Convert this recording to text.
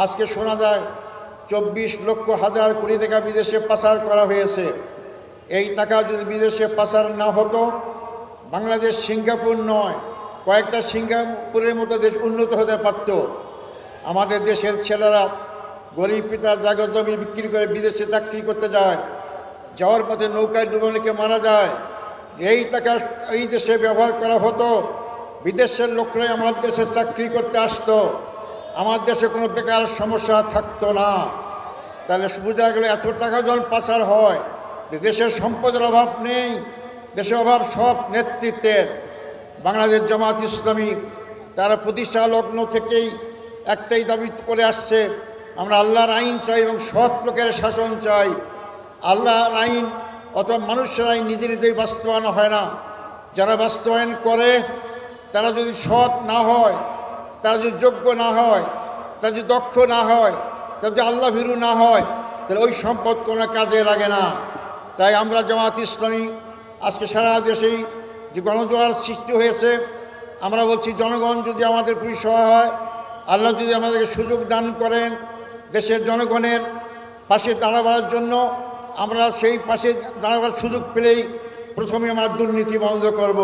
আজকে শোনা যায় 24 লক্ষ হাজার কোটি টাকা বিদেশে পাচার করা হয়েছে। এই টাকা যদি বিদেশে পাচার না হতো, বাংলাদেশ সিঙ্গাপুর নয়, কয়েকটা সিঙ্গাপুরের মতো দেশ উন্নত হতে পারত। আমাদের দেশের ছেলেরা গরিব পিতার জায়গা জমি বিক্রি করে বিদেশে চাকরি করতে যায়, যাওয়ার পথে নৌকায় ডুবে অনেকে মারা যায়। এই টাকা এই দেশে ব্যবহার করা হতো, বিদেশের লোকরাই আমার দেশে চাকরি করতে আসতো, আমার দেশে কোনো বেকার সমস্যা থাকতো না। তাহলে বোঝা গেল এত টাকা যখন পাচার হয় যে দেশের সম্পদের অভাব নেই, দেশের অভাব সব নেতৃত্বের। বাংলাদেশ জামাত ইসলামী তারা প্রতিষ্ঠা লগ্ন থেকেই একটাই দাবি করে আসছে, আমরা আল্লাহর আইন চাই এবং সৎ লোকের শাসন চাই। আল্লাহর আইন অথবা মানুষের আইন নিজে নিজেই বাস্তবায়ন হয় না। যারা বাস্তবায়ন করে তারা যদি সৎ না হয়, তারা যদি যোগ্য না হয়, তারা যদি দক্ষ না হয়, তারা যদি আল্লাহ ভীরু না হয়, তাহলে ওই সম্পদ কোনো কাজে লাগে না। তাই আমরা জামাত ইসলামী আজকে সারা দেশেই যে গণজোয়ার সৃষ্টি হয়েছে, আমরা বলছি জনগণ যদি আমাদের প্রতি সহায় হয়, আল্লাহ যদি আমাদেরকে সুযোগ দান করেন দেশের জনগণের পাশে দাঁড়াবার জন্য, আমরা সেই পাশে দাঁড়াবার সুযোগ পেলেই প্রথমে আমরা দুর্নীতি বন্ধ করব।